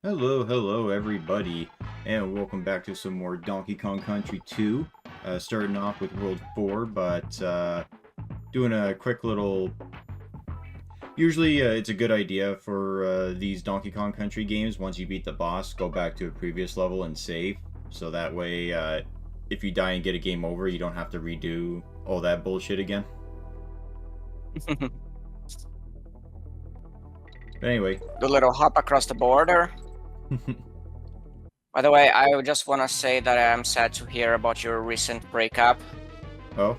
Hello everybody, and welcome back to some more Donkey Kong Country 2. Starting off with World 4, but doing a quick little... Usually it's a good idea for these Donkey Kong Country games, once you beat the boss, go back to a previous level and save. So that way, if you die and get a game over, you don't have to redo all that bullshit again. But anyway. The little hop across the border. By the way, I just want to say that I am sad to hear about your recent breakup. Oh?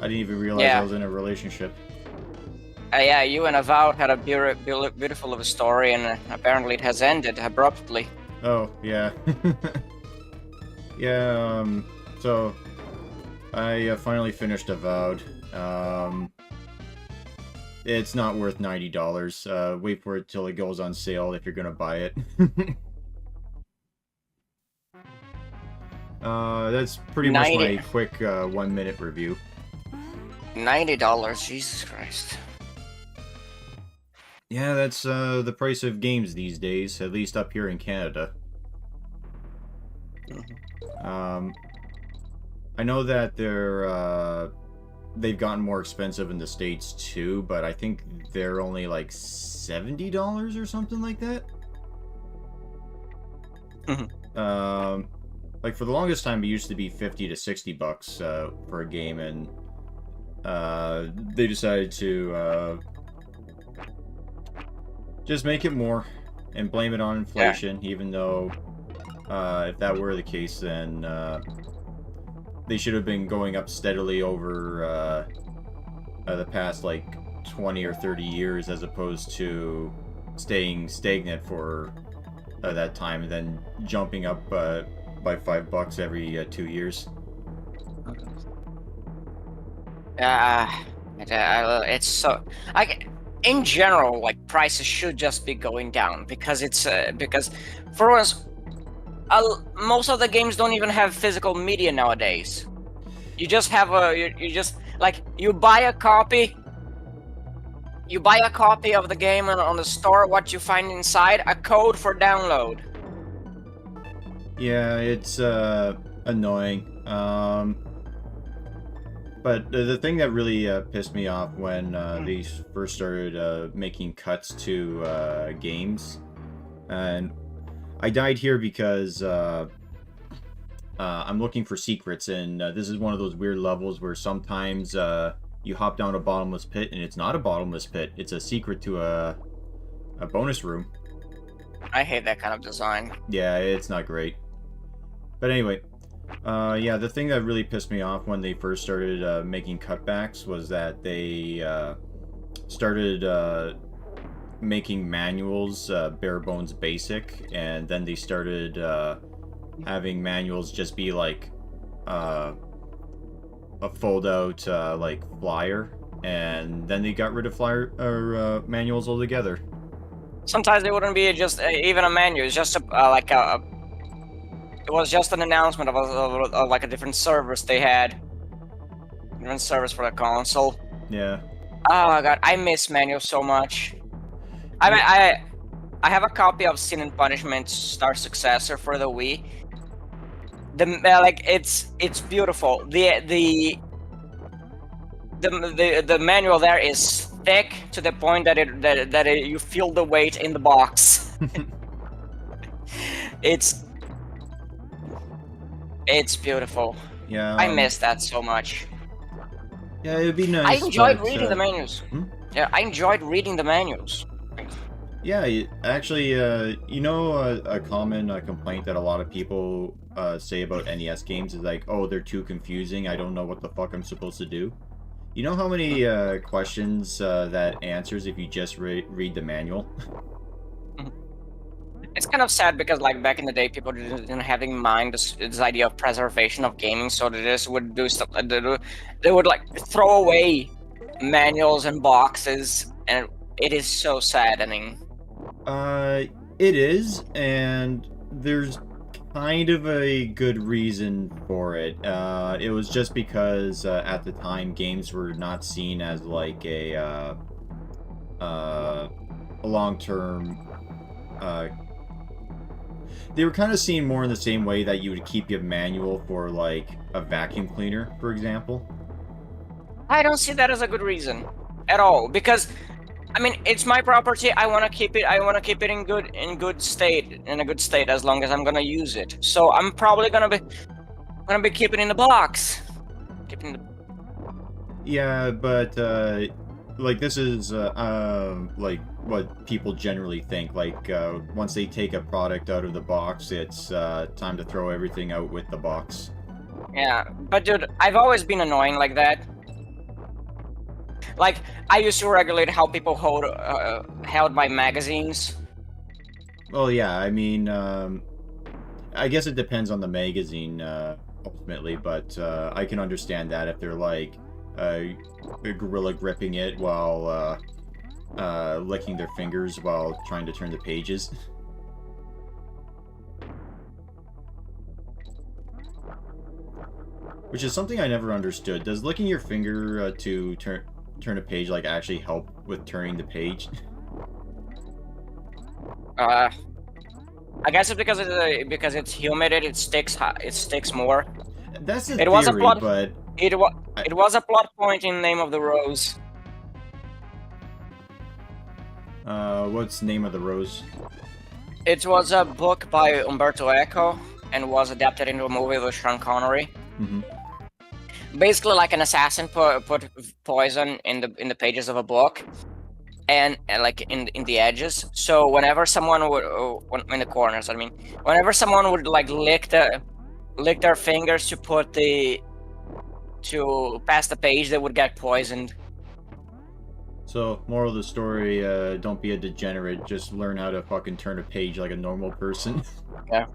I didn't even realize I was in a relationship. Yeah, you and Avowed had a beautiful little story, and apparently it has ended abruptly. Oh, yeah. Yeah, so I finally finished Avowed. It's not worth $90. Wait for it till it goes on sale if you're gonna buy it. That's pretty much my quick 1 minute review. $90, Jesus Christ. Yeah, that's the price of games these days, at least up here in Canada. I know that they've gotten more expensive in the States too, but I think they're only like $70 or something like that. Like for the longest time, it used to be 50 to 60 bucks for a game, and they decided to just make it more and blame it on inflation, even though if that were the case, then they should have been going up steadily over the past like 20 or 30 years, as opposed to staying stagnant for that time and then jumping up by $5 every 2 years. It's so in general, like, prices should just be going down because it's because for us, most of the games don't even have physical media nowadays. You just have you just like you buy a copy. You buy a copy of the game on the store. What you find inside? A code for download. Yeah, it's annoying. But the thing that really pissed me off when they first started making cuts to games, and I died here because I'm looking for secrets, and this is one of those weird levels where sometimes you hop down a bottomless pit, and it's not a bottomless pit, it's a secret to a bonus room. I hate that kind of design. Yeah, it's not great. But anyway, yeah, the thing that really pissed me off when they first started making cutbacks was that they started making manuals bare bones basic, and then they started having manuals just be like a fold-out like flyer, and then they got rid of flyer manuals altogether. Sometimes it wouldn't be just even a menu. It's just like a. It was just an announcement of like a different service they had. Different service for the console. Yeah. Oh my god, I miss manuals so much. I mean, I have a copy of Sin and Punishment Star Successor for the Wii. Like it's beautiful. The manual there is thick to the point that you feel the weight in the box. It's beautiful. Yeah. I miss that so much. Yeah, it'd be nice. I enjoyed reading the menus. Yeah, I enjoyed reading the menus. Yeah, actually, you know, a common complaint that a lot of people say about NES games is like, oh, they're too confusing, I don't know what the fuck I'm supposed to do. You know how many questions that answers if you just read the manual? It's kind of sad because, like, back in the day, people didn't have in mind this idea of preservation of gaming, so they just would do stuff. They would like throw away manuals and boxes, and it is so saddening. It is, and there's kind of a good reason for it. It was just because at the time games were not seen as like a long-term They were kind of seen more in the same way that you would keep your manual for, like, a vacuum cleaner, for example. I don't see that as a good reason at all, because I mean, it's my property. I want to keep it. I want to keep it in good state, in a good state, as long as I'm gonna use it. So I'm probably gonna be keeping it in the box. Keeping the. Yeah, but like this is like what people generally think. Like once they take a product out of the box, it's time to throw everything out with the box. Yeah, but dude, I've always been annoying like that. Like, I used to regulate how people held my magazines. Well, yeah, I mean, I guess it depends on the magazine ultimately, but I can understand that if they're like gorilla gripping it while licking their fingers while trying to turn the pages. Which is something I never understood. Does licking your finger to turn a page like actually help with turning the page? I guess it's because it's humid. It sticks. It sticks more. That's a It theory, was a plot. but It was a plot point in Name of the Rose. what's the name of the rose? It was a book by Umberto Eco and was adapted into a movie with Sean Connery. Mm-hmm. Basically, like an assassin put poison in the pages of a book, and like in the edges. So whenever someone would in the corners, I mean, whenever someone would like lick their fingers to pass the page, they would get poisoned. So, moral of the story, don't be a degenerate, just learn how to fucking turn a page like a normal person. Yeah.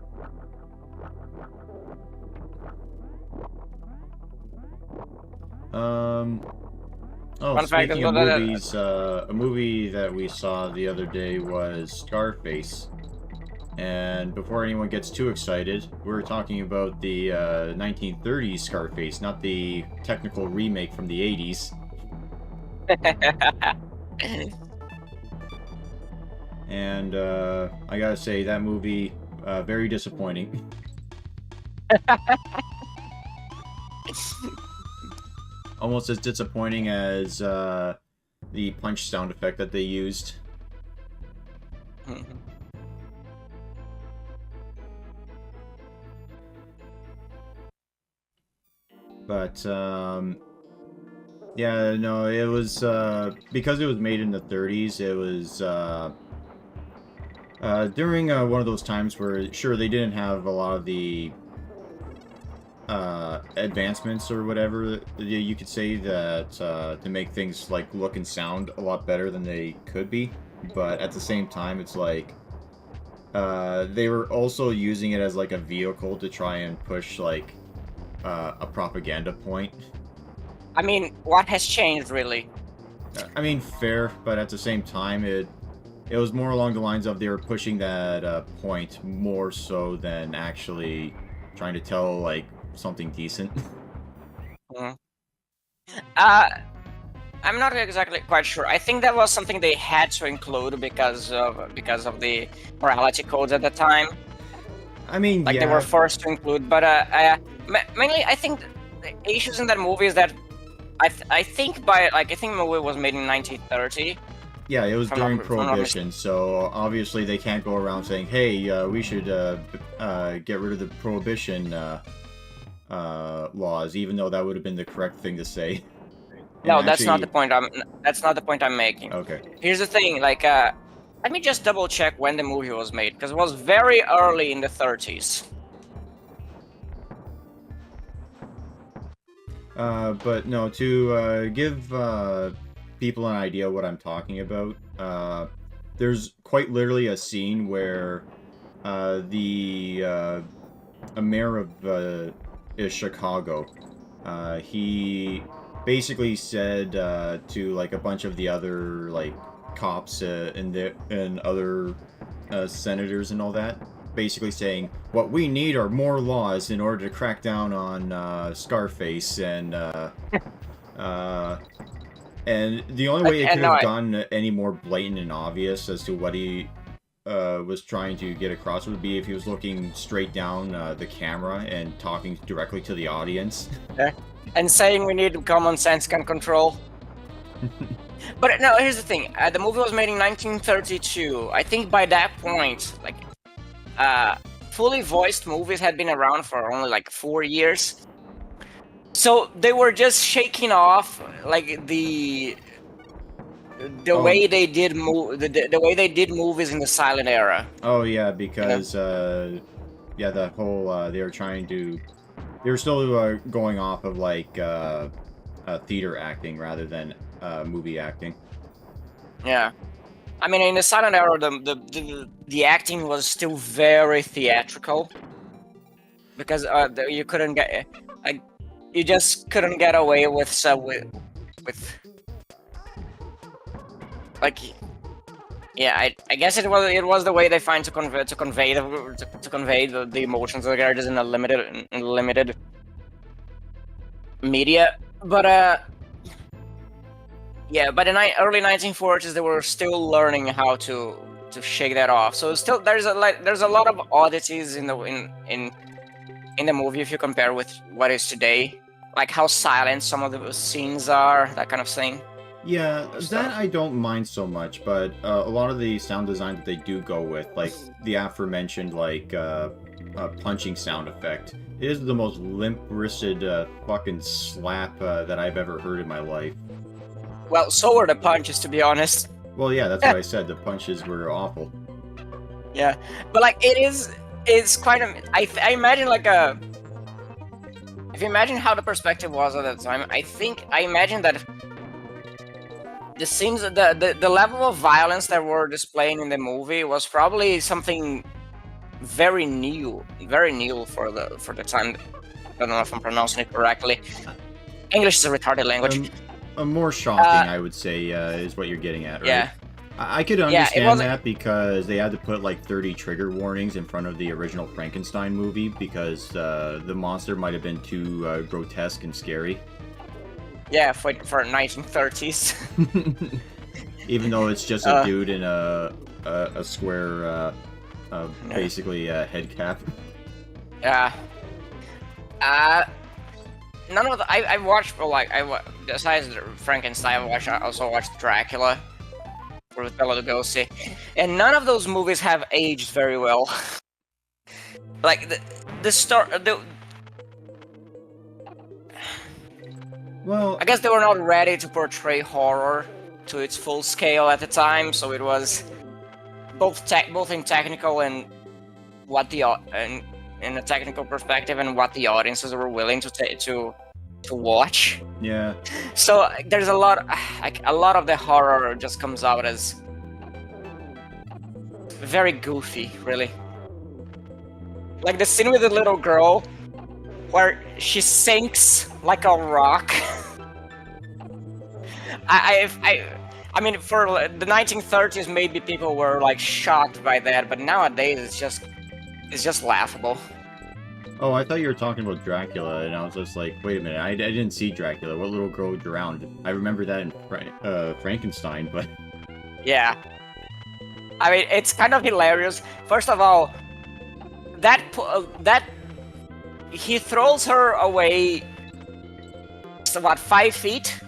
Oh, Fun fact, speaking of movies, a movie that we saw the other day was Scarface. And before anyone gets too excited, we're talking about the 1930s Scarface, not the technical remake from the 80s. And I gotta say, that movie, very disappointing. Almost as disappointing as the punch sound effect that they used. But, yeah, no, it was, because it was made in the 30s, it was, during one of those times where, sure, they didn't have a lot of the advancements or whatever you could say that to make things like look and sound a lot better than they could be, but at the same time it's like they were also using it as like a vehicle to try and push like a propaganda point. I mean, what has changed really? I mean, fair, but at the same time it was more along the lines of they were pushing that point more so than actually trying to tell like something decent. I'm not exactly quite sure. I think that was something they had to include because of the morality codes at the time. I mean, like yeah. They were forced to include, but mainly I think the issues in that movie is that I think the movie was made in 1930. Yeah, it was during Prohibition, so obviously they can't go around saying, "Hey, we should get rid of the Prohibition laws," even though that would have been the correct thing to say. No, that's not the point. That's not the point I'm making. Okay. Here's the thing. Like, let me just double check when the movie was made, because it was very early in the 30s. But no, to give people an idea what I'm talking about, there's quite literally a scene where the mayor of Chicago, he basically said to like a bunch of the other like cops and other senators and all that, basically saying what we need are more laws in order to crack down on Scarface, and the only way it could have gotten any more blatant and obvious as to what he was trying to get across would be if he was looking straight down the camera and talking directly to the audience. Yeah. And saying we need common sense can control. But no, here's the thing. The movie was made in 1932. I think by that point, like, fully voiced movies had been around for only like 4 years. So they were just shaking off like the way they did the way they did movies in the silent era. Oh yeah, because yeah, the whole they were still going off of like theater acting rather than movie acting. Yeah, I mean, in the silent era, the acting was still very theatrical because you couldn't get you just couldn't get away with like, yeah, I guess it was the way they find to convey the emotions of the characters in a limited media. But yeah, but in early 1940s they were still learning how to shake that off. So still there's a lot of oddities in the movie if you compare with what is today, like how silent some of the scenes are, that kind of thing. Yeah, that I don't mind so much, but a lot of the sound design that they do go with, like the aforementioned like punching sound effect, is the most limp-wristed fucking slap that I've ever heard in my life. Well, so were the punches, to be honest. Well, yeah, that's what I said. The punches were awful. Yeah, but like it's quite I imagine like if you imagine how the perspective was at that time, I imagine that the scenes, the level of violence that were displaying in the movie was probably something very new for the time. I don't know if I'm pronouncing it correctly. English is a retarded language. More shocking, I would say, is what you're getting at, right? Yeah. I could understand that because they had to put like 30 trigger warnings in front of the original Frankenstein movie because the monster might have been too grotesque and scary. Yeah, for 1930s. Even though it's just a dude in a square, basically head cap. Yeah. None of the I watched, like, besides Frankenstein, I also watched Dracula with Bela Lugosi, and none of those movies have aged very well. Like Well, I guess they were not ready to portray horror to its full scale at the time, so it was both in technical and what the in a technical perspective and what the audiences were willing to watch. Yeah. So there's a lot of the horror just comes out as very goofy, really. Like the scene with the little girl where she sinks like a rock. I mean, for the 1930s, maybe people were like shocked by that, but nowadays it's just laughable. Oh, I thought you were talking about Dracula, and I was just like, wait a minute, I didn't see Dracula. What little girl drowned? I remember that in Frankenstein, but... Yeah. I mean, it's kind of hilarious. First of all, that he throws her away, so what, 5 feet?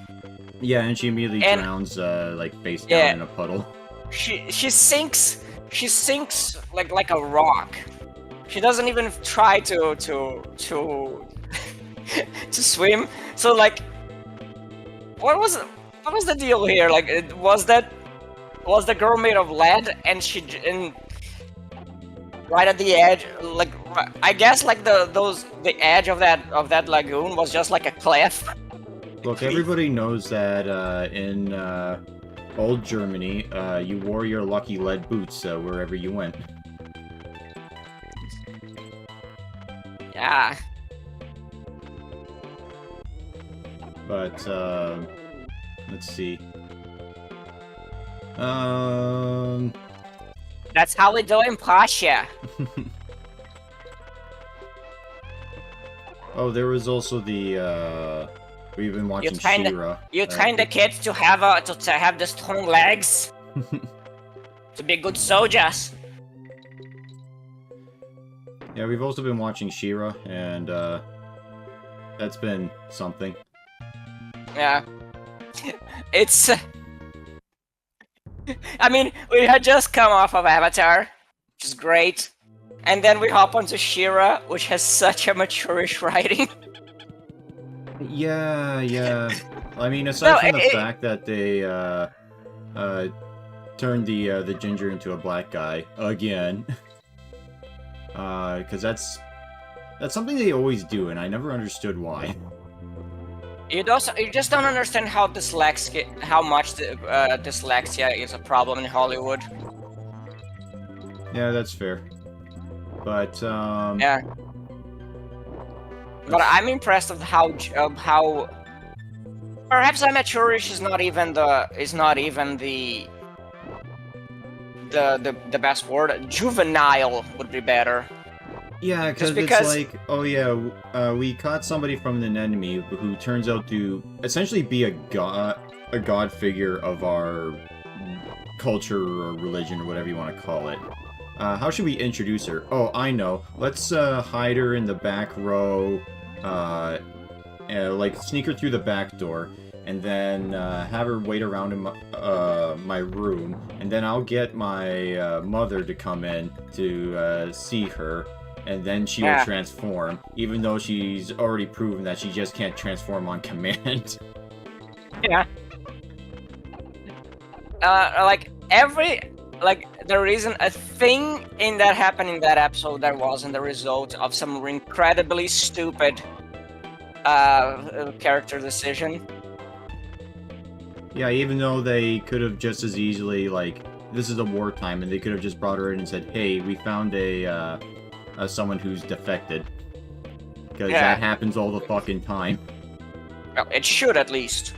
Yeah, and she immediately drowns, like, face down in a puddle. She sinks like a rock. She doesn't even try to to swim. So like, what was the deal here? Like, was the girl made of lead and right at the edge, like, I guess like the edge of that lagoon was just like a cliff. Look, everybody knows that in old Germany, you wore your lucky lead boots wherever you went. Yeah. But, let's see. That's how we do in Prussia. Oh, there was also the, we've been watching She-Ra. You train the kids to have the strong legs. To be good soldiers. Yeah, we've also been watching She-Ra, and that's been something. Yeah. It's... I mean, we had just come off of Avatar, which is great. And then we hop onto She-Ra, which has such a mature-ish writing. Yeah, yeah. I mean, aside from the fact that they turned the ginger into a black guy again, because that's something they always do, and I never understood why. You just don't understand how much dyslexia is a problem in Hollywood. Yeah, that's fair. But yeah. But I'm impressed of how perhaps amateurish is not even the best word. Juvenile would be better. Yeah, because it's like, oh yeah, we caught somebody from an enemy who turns out to essentially be a god figure of our culture or religion or whatever you want to call it. How should we introduce her? Oh, I know. Let's hide her in the back row, like sneak her through the back door, and then have her wait around in my room, and then I'll get my mother to come in to see her. And then she will transform, even though she's already proven that she just can't transform on command. Yeah. The reason a thing in that happened in that episode that wasn't the result of some incredibly stupid character decision. Yeah, even though they could have just as easily, like, this is a wartime, and they could have just brought her in and said, hey, we found someone who's defected. Because that happens all the fucking time. Well, it should at least.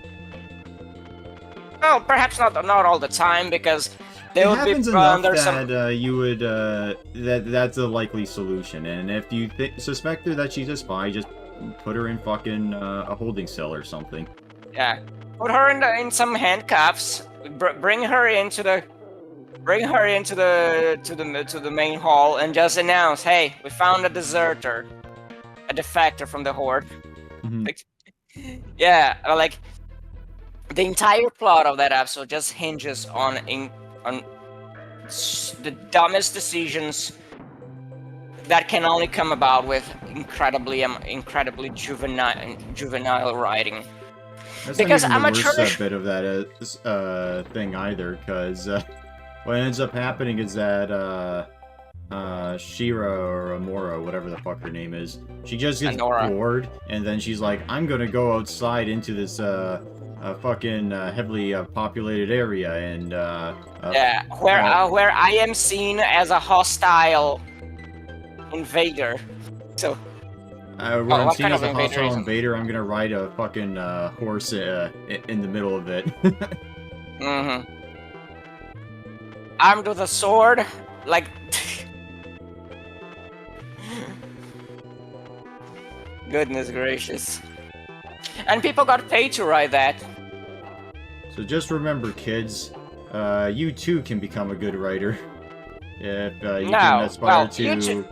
Well, perhaps not all the time, because they would be under some... you would that's a likely solution. And if you suspect her that she's a spy, just put her in fucking a holding cell or something. Yeah, put her in some handcuffs. Bring her into the main hall and just announce, "Hey, we found a deserter, a defector from the horde." Mm-hmm. Like the entire plot of that episode just hinges on the dumbest decisions that can only come about with incredibly juvenile writing. That's because not even the worst bit of that thing either, because. What ends up happening is that, She-Ra or Amora, whatever the fuck her name is, she just gets bored, and then she's like, I'm gonna go outside into this, fucking, heavily populated area, and, where I am seen as a hostile invader. So... when I'm seen as a hostile invader, I'm gonna ride a fucking, horse, in the middle of it. Mm-hmm. Armed with a sword, like... Goodness gracious. And people got paid to write that. So just remember, kids, you too can become a good writer. If you can aspire to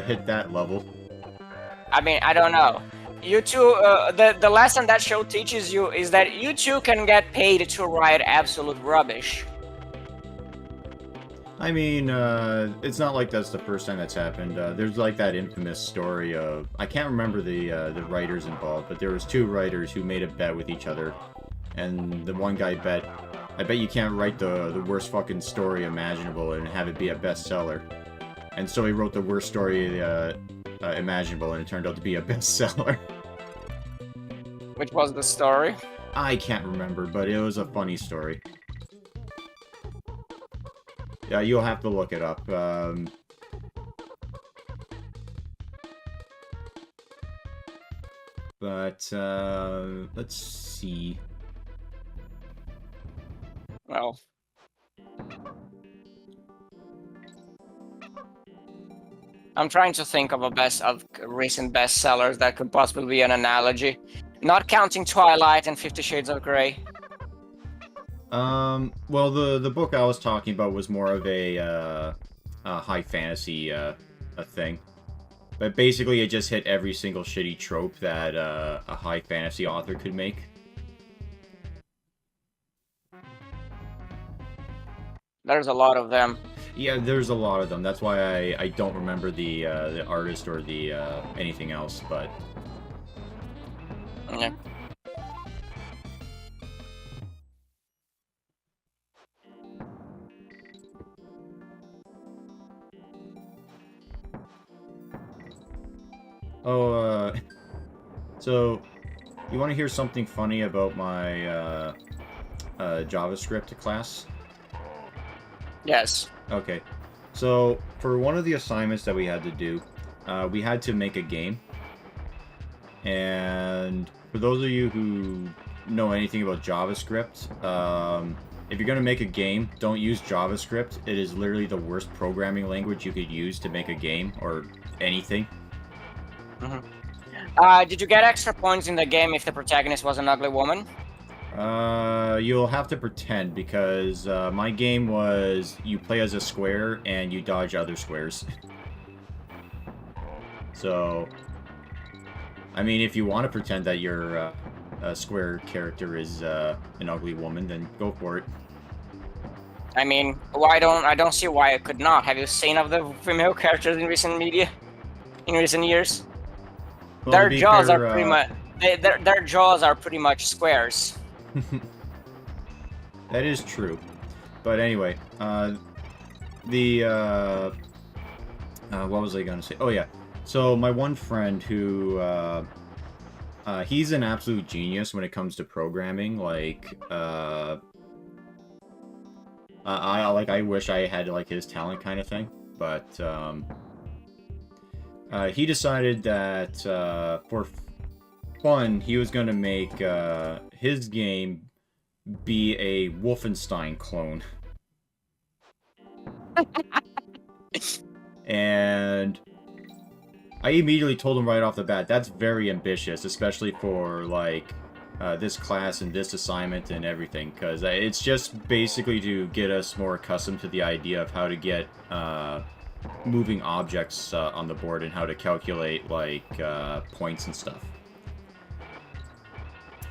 hit that level. I mean, I don't know. You too, the lesson that show teaches you is that you too can get paid to write absolute rubbish. I mean, it's not like that's the first time that's happened. There's like that infamous story of... I can't remember the writers involved, but there was two writers who made a bet with each other. And the one guy bet, I bet you can't write the worst fucking story imaginable and have it be a bestseller. And so he wrote the worst story imaginable, and it turned out to be a bestseller. Which was the story? I can't remember, but it was a funny story. Yeah, you'll have to look it up. But, let's see. Well... I'm trying to think of recent bestsellers that could possibly be an analogy. Not counting Twilight and 50 Shades of Grey. Well, the book I was talking about was more of a high fantasy, a thing. But basically, it just hit every single shitty trope that a high fantasy author could make. There's a lot of them. Yeah, there's a lot of them. That's why I don't remember the artist or the anything else, but... Yeah. Oh, so, you want to hear something funny about my JavaScript class? Yes. Okay. So, for one of the assignments that we had to do, we had to make a game. And for those of you who know anything about JavaScript, if you're going to make a game, don't use JavaScript. It is literally the worst programming language you could use to make a game or anything. Did you get extra points in the game if the protagonist was an ugly woman? You'll have to pretend, because my game was you play as a square and you dodge other squares. So, I mean, if you want to pretend that your square character is an ugly woman, then go for it. I mean, I don't see why it could not. Have you seen of the female characters in recent media? In recent years? Well, Their jaws are pretty much their jaws are pretty much squares. That is true. But anyway, what was I gonna say? Oh yeah. So my one friend who he's an absolute genius when it comes to programming. Like I wish I had like his talent kind of thing. But he decided that for fun, he was going to make his game be a Wolfenstein clone. And I immediately told him right off the bat, that's very ambitious, especially for, like, this class and this assignment and everything, because it's just basically to get us more accustomed to the idea of how to get moving objects on the board and how to calculate, like, points and stuff.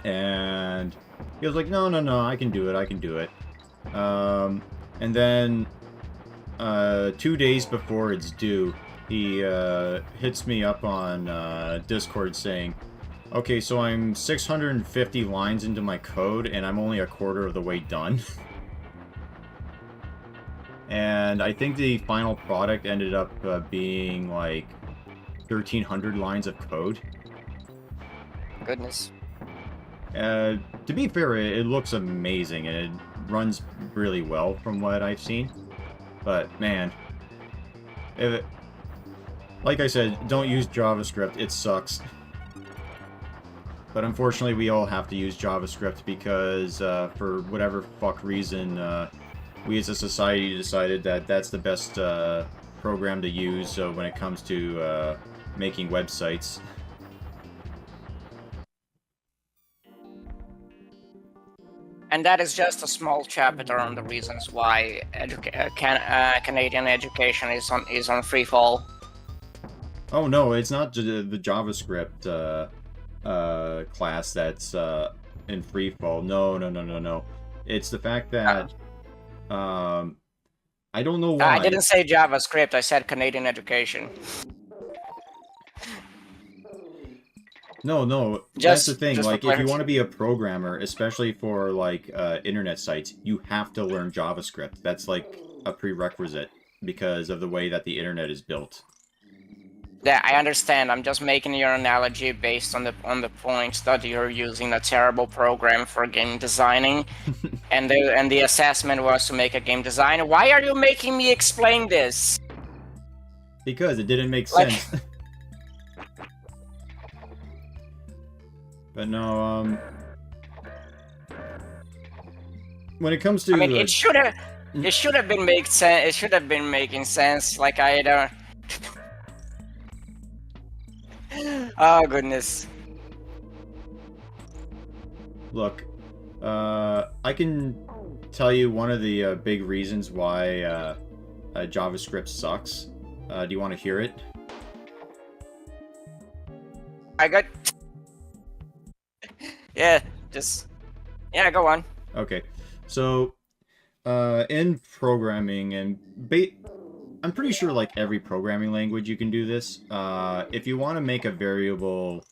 And he was like, no, I can do it. And then 2 days before it's due, he hits me up on Discord saying, okay, so I'm 650 lines into my code and I'm only a quarter of the way done. And I think the final product ended up being like 1,300 lines of code. Goodness. To be fair, it looks amazing and it runs really well from what I've seen. But man, like I said, don't use JavaScript. It sucks. But unfortunately, we all have to use JavaScript because for whatever fuck reason, we as a society decided that that's the best program to use when it comes to making websites. And that is just a small chapter on the reasons why Canadian education is on free fall. Oh no, it's not the JavaScript class that's in free fall. No. It's the fact that I don't know why. I didn't say JavaScript. I said Canadian education. No, that's the thing. Like, if you want to be a programmer, especially for, like, internet sites, you have to learn JavaScript. That's, like, a prerequisite because of the way that the internet is built. Yeah, I understand. I'm just making your analogy based on the points that you're using a terrible program for game designing, and the assessment was to make a game design. Why are you making me explain this? Because it didn't make sense. But no, when it comes to, I mean, it should have been make sense. It should have been making sense. Like I don't. Oh goodness. Look, I can tell you one of the big reasons why JavaScript sucks. Do you want to hear it? I got. Yeah, just. Yeah, go on. Okay, so in programming and I'm pretty sure like every programming language you can do this. If you want to make a variable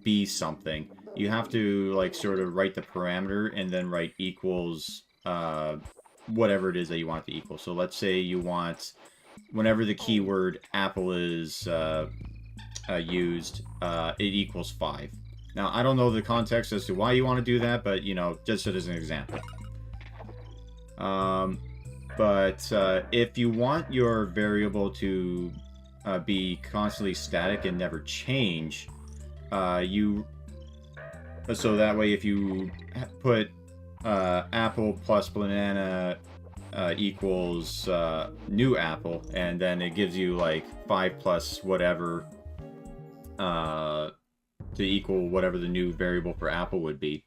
be something, you have to like sort of write the parameter and then write equals whatever it is that you want it to equal. So let's say you want whenever the keyword apple is used, it equals 5. Now, I don't know the context as to why you want to do that, but, you know, just as an example. But if you want your variable to be constantly static and never change, so that way if you put apple plus banana equals new apple, and then it gives you like 5 plus whatever to equal whatever the new variable for apple would be.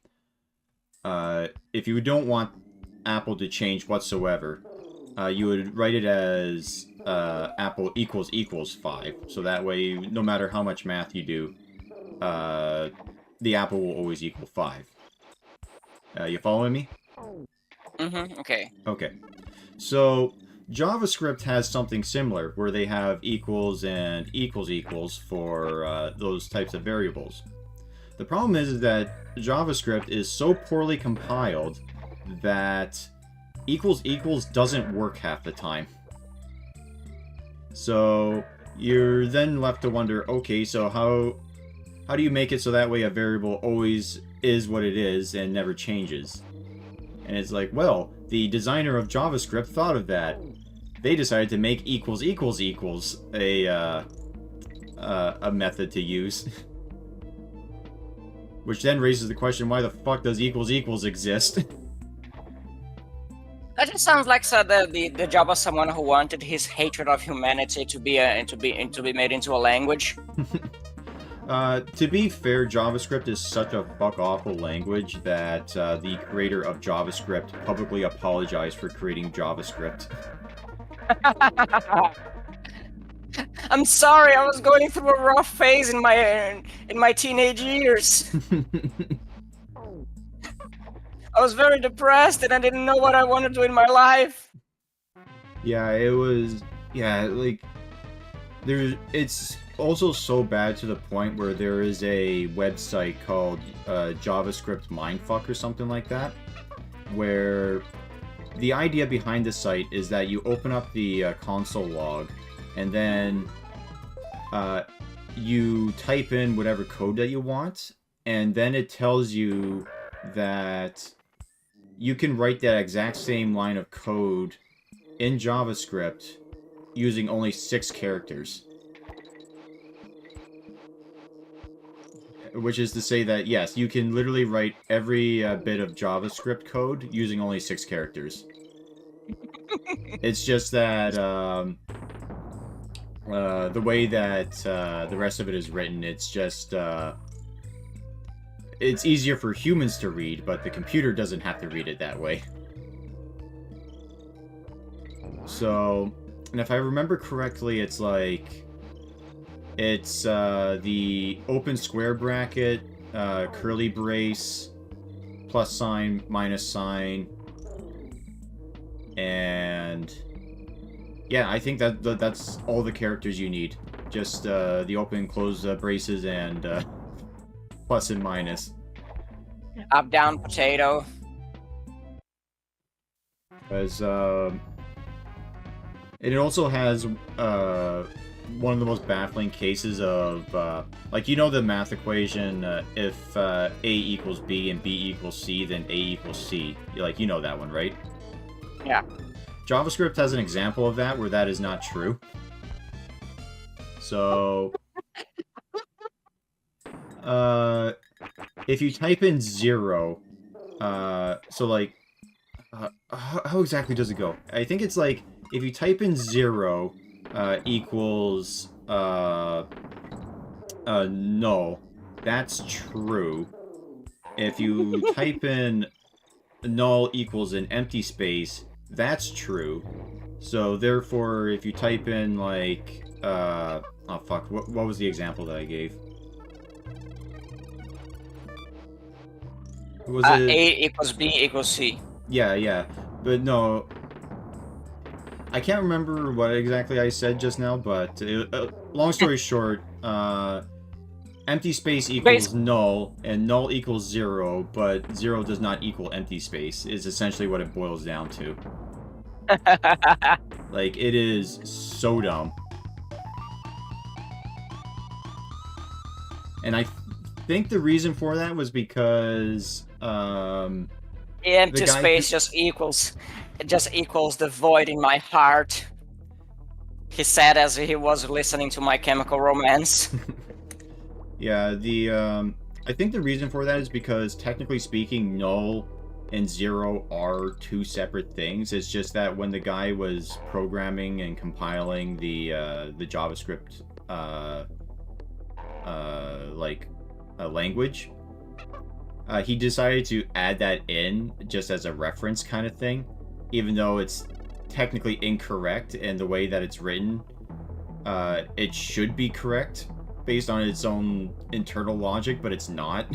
If you don't want apple to change whatsoever, you would write it as apple equals 5. So that way, no matter how much math you do, the apple will always equal 5. You following me? Mm-hmm. Okay. Okay. So JavaScript has something similar where they have equals and equals for those types of variables. The problem is that JavaScript is so poorly compiled that equals doesn't work half the time. So you're then left to wonder, okay, so how do you make it so that way a variable always is what it is and never changes? And it's like, well, the designer of JavaScript thought of that. They decided to make equals a method to use. Which then raises the question, why the fuck does equals exist? That just sounds like the job of someone who wanted his hatred of humanity to be made into a language. To be fair, JavaScript is such a fuck-awful language that the creator of JavaScript publicly apologized for creating JavaScript. I'm sorry, I was going through a rough phase in my teenage years. I was very depressed and I didn't know what I wanted to do in my life. Yeah, it was... Yeah, like... It's also so bad to the point where there is a website called JavaScript Mindfuck or something like that, where the idea behind the site is that you open up the console log and then you type in whatever code that you want, and then it tells you that you can write that exact same line of code in JavaScript using only 6 characters. Which is to say that, yes, you can literally write every bit of JavaScript code using only 6 characters. It's just that the way that the rest of it is written, it's just... it's easier for humans to read, but the computer doesn't have to read it that way. So, and if I remember correctly, it's like... It's the open square bracket, curly brace, plus sign, minus sign, and yeah, I think that's all the characters you need. Just the open and close braces and plus and minus. Up, down, potato. Because and it also has one of the most baffling cases of, like, you know the math equation, if A equals B and B equals C, then A equals C. Like, you know that one, right? Yeah. JavaScript has an example of that where that is not true. So, if you type in 0, so like, how exactly does it go? I think it's like, if you type in 0, equals, null, that's true. If you type in null equals an empty space, that's true. So therefore, if you type in like, oh fuck, what was the example that I gave? Was it? A equals B equals C. Yeah, yeah. But no, I can't remember what exactly I said just now, but long story short, empty space equals null, and null equals 0, but 0 does not equal empty space, is essentially what it boils down to. Like, it is so dumb. And I think the reason for that was because, empty space just equals the void in my heart. He said as he was listening to My Chemical Romance. Yeah, I think the reason for that is because, technically speaking, null and 0 are two separate things. It's just that when the guy was programming and compiling the JavaScript language, he decided to add that in just as a reference kind of thing, even though it's technically incorrect, and the way that it's written, it should be correct based on its own internal logic, but it's not.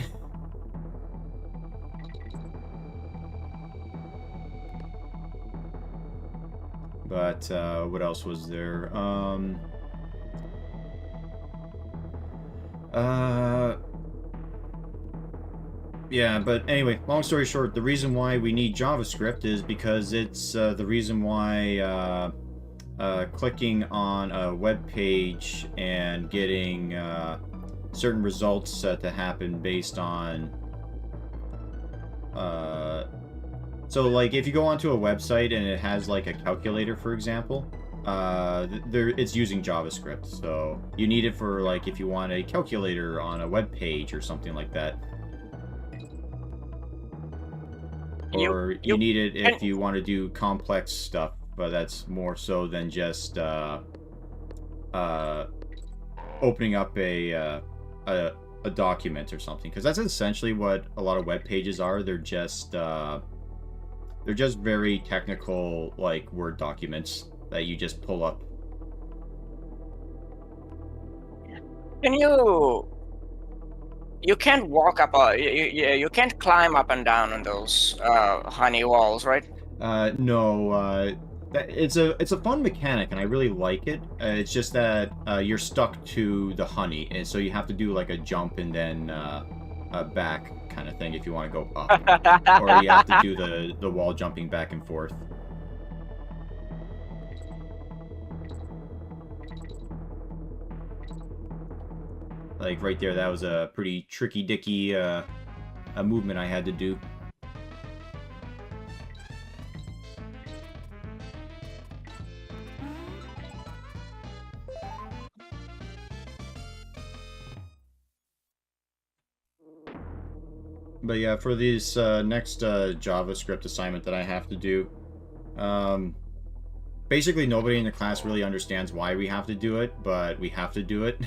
But what else was there? Yeah, but anyway, long story short, the reason why we need JavaScript is because it's the reason why clicking on a web page and getting certain results to happen based on so like if you go onto a website and it has like a calculator, for example, it's using JavaScript, so you need it for like if you want a calculator on a web page or something like that. Or you need it if you want to do complex stuff, but that's more so than just opening up a document or something, because that's essentially what a lot of web pages are. They're just very technical, like Word documents that you just pull up. Can you can't walk up you can't climb up and down on those honey walls, right? No, it's a fun mechanic, and I really like it. It's just that you're stuck to the honey, and so you have to do like a jump and then a back kind of thing if you want to go up, or you have to do the wall jumping back and forth. Like right there, that was a pretty tricky dicky a movement I had to do. But yeah, for this next JavaScript assignment that I have to do, basically nobody in the class really understands why we have to do it, but we have to do it.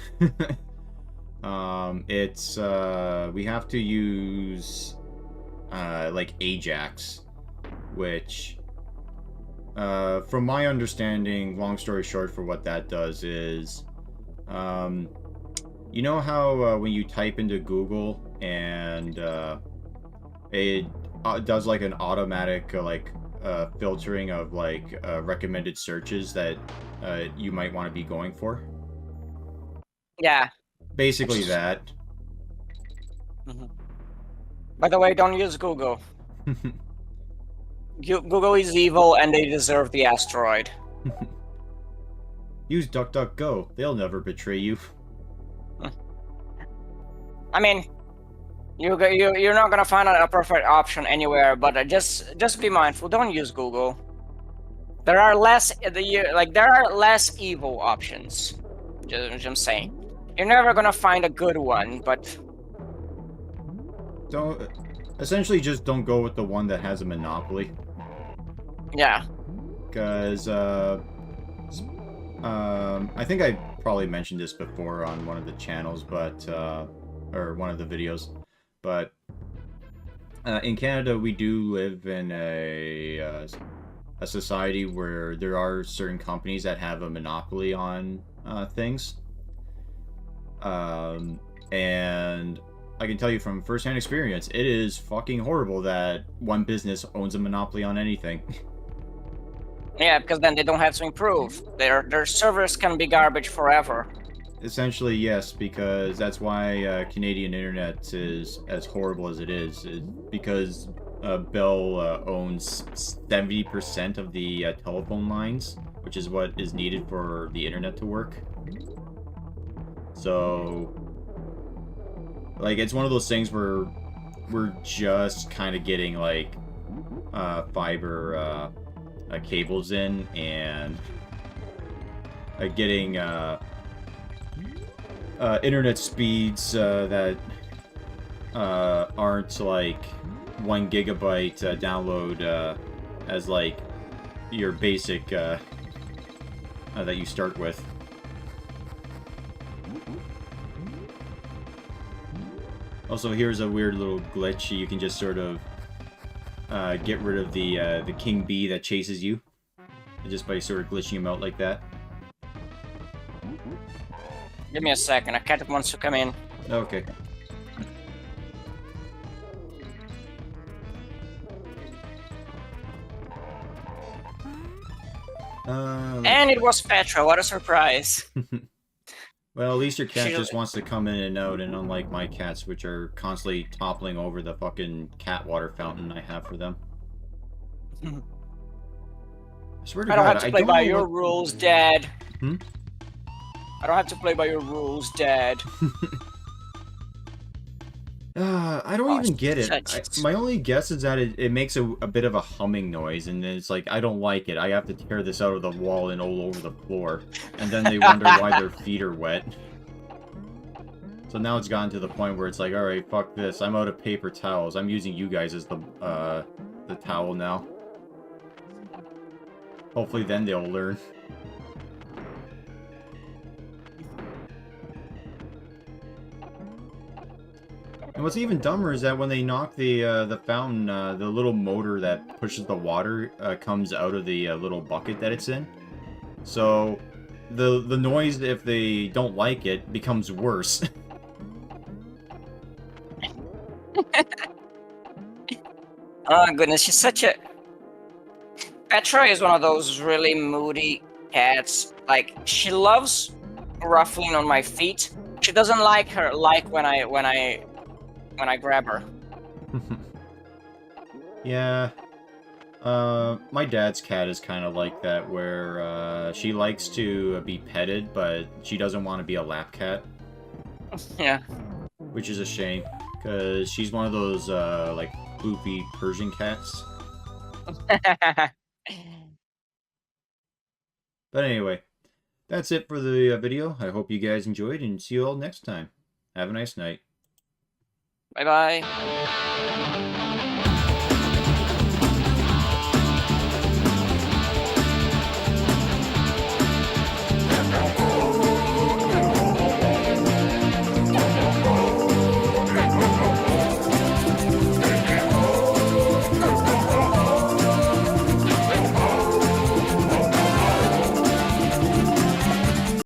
We have to use like Ajax, which from my understanding, long story short, for what that does is, you know how when you type into Google and it does like an automatic filtering of like recommended searches that you might want to be going for? Yeah. Basically that. Mm-hmm. By the way, don't use Google. Google is evil and they deserve the asteroid. Use DuckDuckGo. They'll never betray you. I mean, you're not gonna find a perfect option anywhere, but just be mindful. Don't use Google. There are less evil options. I'm saying. You're never gonna find a good one, but essentially just don't go with the one that has a monopoly. Yeah. Because I think I probably mentioned this before on one of the channels, but or one of the videos, but in Canada we do live in a society where there are certain companies that have a monopoly on things. And I can tell you from first-hand experience, it is fucking horrible that one business owns a monopoly on anything. Yeah, because then they don't have to improve. Their servers can be garbage forever. Essentially, yes, because that's why Canadian internet is as horrible as it is because Bell owns 70% of the telephone lines, which is what is needed for the internet to work. So, like, it's one of those things where we're just kind of getting, like, fiber cables in and getting internet speeds that aren't like 1 gigabyte download as like your basic that you start with. Also, here's a weird little glitch. You can just sort of get rid of the king bee that chases you just by sort of glitching him out like that. Give me a second. A cat wants to come in. Okay. And it was Petra. What a surprise. Well, at least your cat just wants to come in and out, and unlike my cats, which are constantly toppling over the fucking cat water fountain I have for them. I swear to I don't God, have to play by your rules, Dad. Hmm? I don't have to play by your rules, Dad. I don't even get it. My only guess is that it makes a bit of a humming noise, and it's like, I don't like it. I have to tear this out of the wall and all over the floor. And then they wonder why their feet are wet. So now it's gotten to the point where it's like, alright, fuck this. I'm out of paper towels. I'm using you guys as the towel now. Hopefully then they'll learn. And what's even dumber is that when they knock the fountain, the little motor that pushes the water comes out of the little bucket that it's in. So the noise, if they don't like it, becomes worse. Oh goodness, she's such a... Petra is one of those really moody cats. Like, she loves ruffling on my feet. She doesn't like when I grab her. Yeah. My dad's cat is kind of like that, where she likes to be petted, but she doesn't want to be a lap cat. Yeah. Which is a shame, because she's one of those, like, floofy Persian cats. But anyway, that's it for the video. I hope you guys enjoyed, and see you all next time. Have a nice night. Bye-bye.